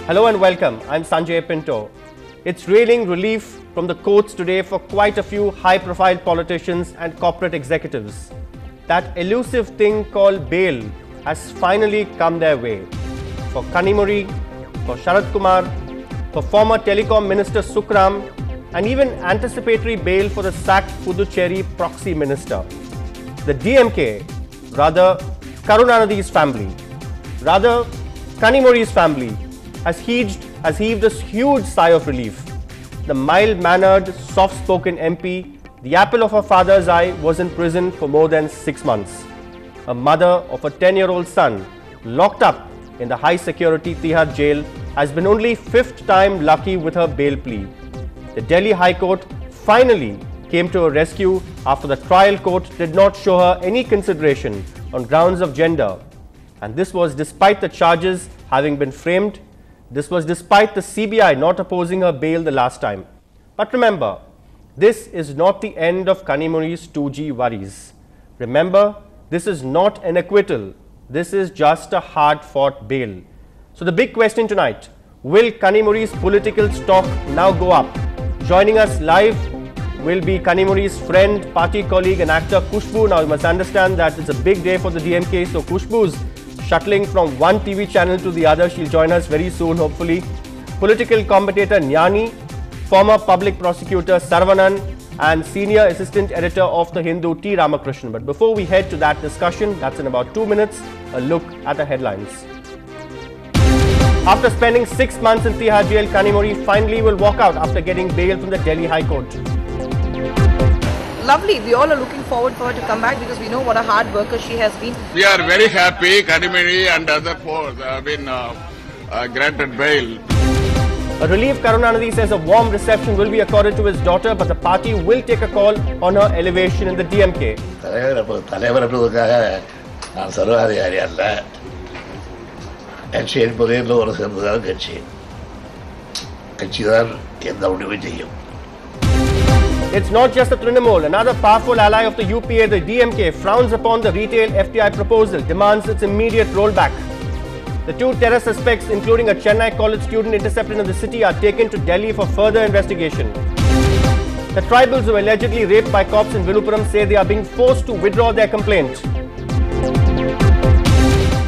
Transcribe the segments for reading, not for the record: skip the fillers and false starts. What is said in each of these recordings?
Hello and welcome. I'm Sanjay Pinto. It's raining relief from the courts today for quite a few high-profile politicians and corporate executives. That elusive thing called bail has finally come their way. For Kanimozhi, for Sarath Kumar, for former Telecom Minister Sukhram, and even anticipatory bail for the sacked Puducherry proxy minister. The DMK, rather Karunanidhi's family, rather Kanimozhi's family, has heaved a huge sigh of relief. The mild-mannered, soft-spoken MP, the apple of her father's eye, was in prison for more than 6 months. A mother of a 10-year-old son, locked up in the high-security Tihar jail, has been only 5th time lucky with her bail plea. The Delhi High Court finally came to her rescue after the trial court did not show her any consideration on grounds of gender. And this was despite the charges having been framed. This was despite the CBI not opposing her bail the last time. But remember, this is not the end of Kanimozhi's 2G worries. Remember, this is not an acquittal. This is just a hard-fought bail. So the big question tonight, will Kanimozhi's political stock now go up? Joining us live will be Kanimozhi's friend, party colleague and actor Khushbu. Now you must understand that it's a big day for the DMK, so Khushbu's shuttling from one TV channel to the other. She'll join us very soon, hopefully. Political commentator Nyani, former public prosecutor Saravanan, and senior assistant editor of The Hindu T. Ramakrishnan. But before we head to that discussion, that's in about 2 minutes, a look at the headlines. After spending 6 months in Tihar jail, Kanimozhi finally will walk out after getting bail from the Delhi High Court. Lovely. We all are looking forward for her to come back because we know what a hard worker she has been. We are very happy. Kanimozhi and other four have been granted bail. A relief Karunanidhi says a warm reception will be accorded to his daughter, but the party will take a call on her elevation in the DMK. It's not just the Trinamool. Another powerful ally of the UPA, the DMK, frowns upon the retail FDI proposal, demands its immediate rollback. The 2 terror suspects, including a Chennai college student intercepted in the city, are taken to Delhi for further investigation. The tribals who were allegedly raped by cops in Viluppuram say they are being forced to withdraw their complaint.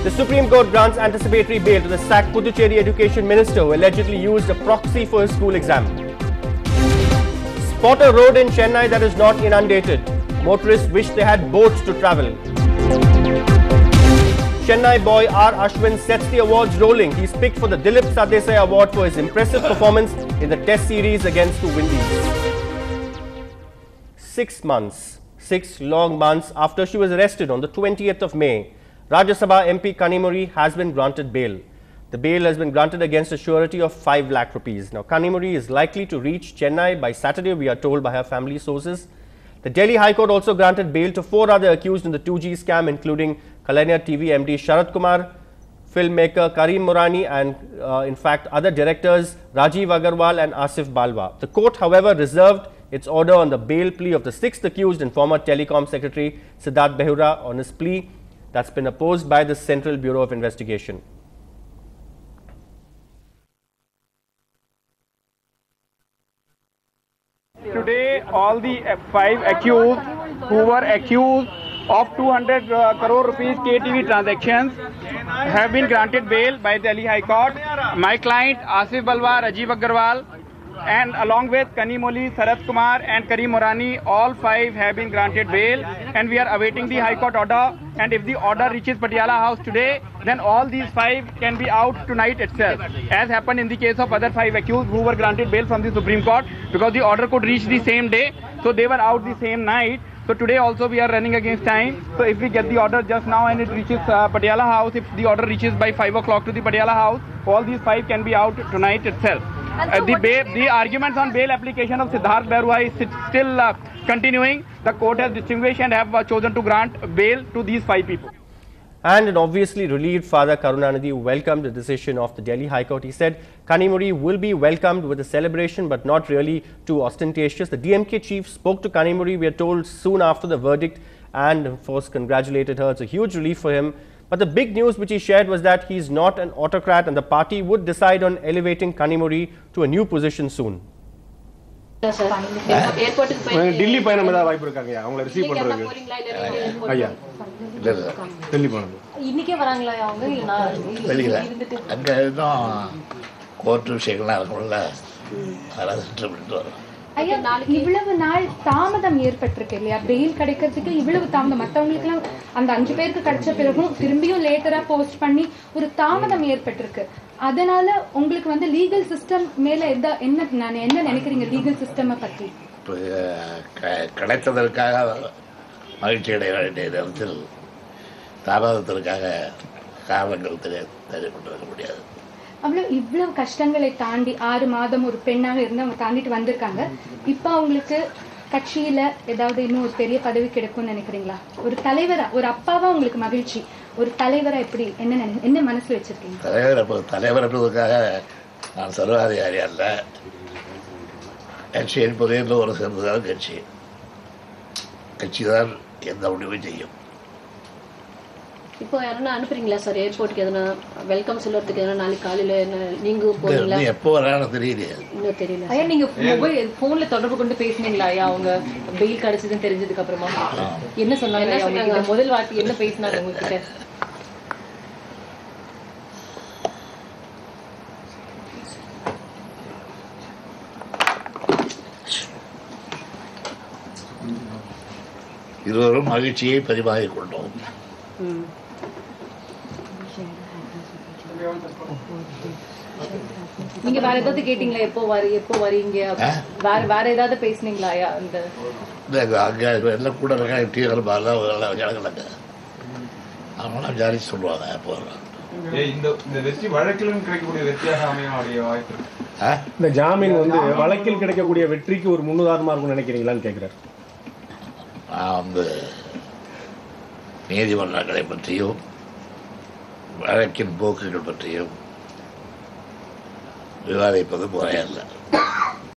The Supreme Court grants anticipatory bail to the sacked Puducherry education minister who allegedly used a proxy for his school exam. Spot a road in Chennai that is not inundated. Motorists wish they had boats to travel. Chennai boy R. Ashwin sets the awards rolling. He's picked for the Dilip Sardesai Award for his impressive performance in the Test series against the Windies. 6 months, 6 long months after she was arrested on the 20th of May, Rajya Sabha MP Kanimozhi has been granted bail. The bail has been granted against a surety of 5 lakh rupees. Now, Kanimozhi is likely to reach Chennai by Saturday, we are told by her family sources. The Delhi High Court also granted bail to 4 other accused in the 2G scam, including Kalania TV MD Sarath Kumar, filmmaker Karim Morani, and in fact other directors Rajiv Agarwal and Asif Balwa. The court, however, reserved its order on the bail plea of the 6th accused and former Telecom Secretary Siddharth Behura on his plea that's been opposed by the Central Bureau of Investigation. Today, all the 5 accused who were accused of 200 crore rupees KTV transactions have been granted bail by Delhi High Court. My client Asif Balwa, Rajiv Agarwal, and along with Kanimozhi, Sarath Kumar and Karim Morani, all 5 have been granted bail, and we are awaiting the High Court order. And if the order reaches Patiala House today, then all these 5 can be out tonight itself, as happened in the case of other 5 accused who were granted bail from the Supreme Court, because the order could reach the same day, so they were out the same night. So today also we are running against time. So if we get the order just now and it reaches Patiala House, if the order reaches by 5 o'clock to the Patiala House, all these 5 can be out tonight itself. The arguments on bail application of Siddharth Behura is still continuing. The court has distinguished and have chosen to grant bail to these 5 people. And an obviously relieved Father Karunanidhi welcomed the decision of the Delhi High Court. He said Kanimozhi will be welcomed with a celebration, but not really too ostentatious. The DMK chief spoke to Kanimozhi, we are told, soon after the verdict, and of course congratulated her. It's a huge relief for him. But the big news which he shared was that he is not an autocrat and the party would decide on elevating Kanimozhi to a new position soon. Delhi பயணம் ஏதாவது வாய்ப்பு இருக்காங்கயா அவங்கள receive பண்றதுக்கு? ஐயா இல்லை இல்லை டெல்லி போனது இன்னைக்கே வராங்களா அவங்க? தெரியல, அங்கே இன்னும் கோர்ட்டு விஷயங்கள்லாம் இருக்கும்ல, அதெல்லாம் சென்டர் பண்ணிட்டு வரோம். ஐயா, இவ்வளவு நாள் தாமதம் ஏற்பட்டிருக்கு இல்லையா பெயில் கிடைக்கிறதுக்கு? இவ்வளவு தாமதம் மற்றவங்களுக்கு எல்லாம் அந்த 5 பேருக்கு கிடைச்ச பிறகும் திரும்பியும் லேட்டரா போஸ்ட் பண்ணி ஒரு தாமதம் ஏற்பட்டிருக்கு. அதனால உங்களுக்கு வந்து லீகல் சிஸ்டம் மேல என்ன நினைக்கிறீங்க லீகல் சிஸ்டம் பத்தி? கிடைத்ததற்காக மகிழ்ச்சி அடைய வேண்டிய நேரத்தில் தாமதத்திற்காக காரணங்கள் தெரியப்பட்டிருக்க முடியாது. இவ்வளவு கஷ்டங்களை தாண்டி 6 மாதம் ஒரு பெண்ணாக இருந்து அவங்க தாண்டிட்டு வந்திருக்காங்க. இப்ப அவங்களுக்கு கட்சியில ஏதாவது இன்னும் ஒரு பெரிய பதவி கிடைக்கும்னு நினைக்கிறீங்களா? ஒரு தலைவரா, ஒரு அப்பாவா உங்களுக்கு மகிழ்ச்சி, ஒரு தலைவரா எப்படி என்ன மனசுல வச்சிருக்கீங்க? தலைவர் என்பதற்காக நான் சர்வாதிகாரி அல்ல. கட்சி என்பதே ஒரு சேர்ந்ததான் கட்சி தான் எந்த முடிவும் செய்யும். இப்போ யாருன்னா அனுப்புறீங்களா சார் ஏர்போர்ட்டுக்கு? எதனா வெல்கம் சொல்றதுக்கு எதனா நாளைக்கு காலையில நீங்க போறீங்களா? எப்போ வரான்னு தெரியல, இன்னும் தெரியல. ஐயா, நீங்க போன்ல தொடர்பு கொண்டு பேசுனீங்களா? ஐயா, அவங்க பெயில் கிடைச்சதுன்னு தெரிஞ்சதுக்கு அப்புறமா என்ன சொன்னாங்க? முதல் வார்த்தை என்ன பேசினாங்க உங்ககிட்ட? இருவரும் மகிழ்ச்சியை பரிமாறிக் கொண்டோம். நீங்க வேற ஏதாவது கேட்டீங்களா? எப்போ வரீங்க? வேற ஏதாவது பேசுனீங்களா? அங்க எல்லாம் கூட அவங்களாம் விசாரிச்சு சொல்லுவாங்க எப்போ வர்றாங்க. இந்த ஜாமீன் வந்து வழக்கில் கிடைக்கக்கூடிய வெற்றிக்கு ஒரு முன்னுதாரணமா இருக்கும் நினைக்கிறீங்களான்னு கேட்கிறார். நான் வந்து நீதிமன்றங்களை பற்றியும் வழக்கின் போக்குகள் பற்றியும் விவாதிப்பது முறையல்ல.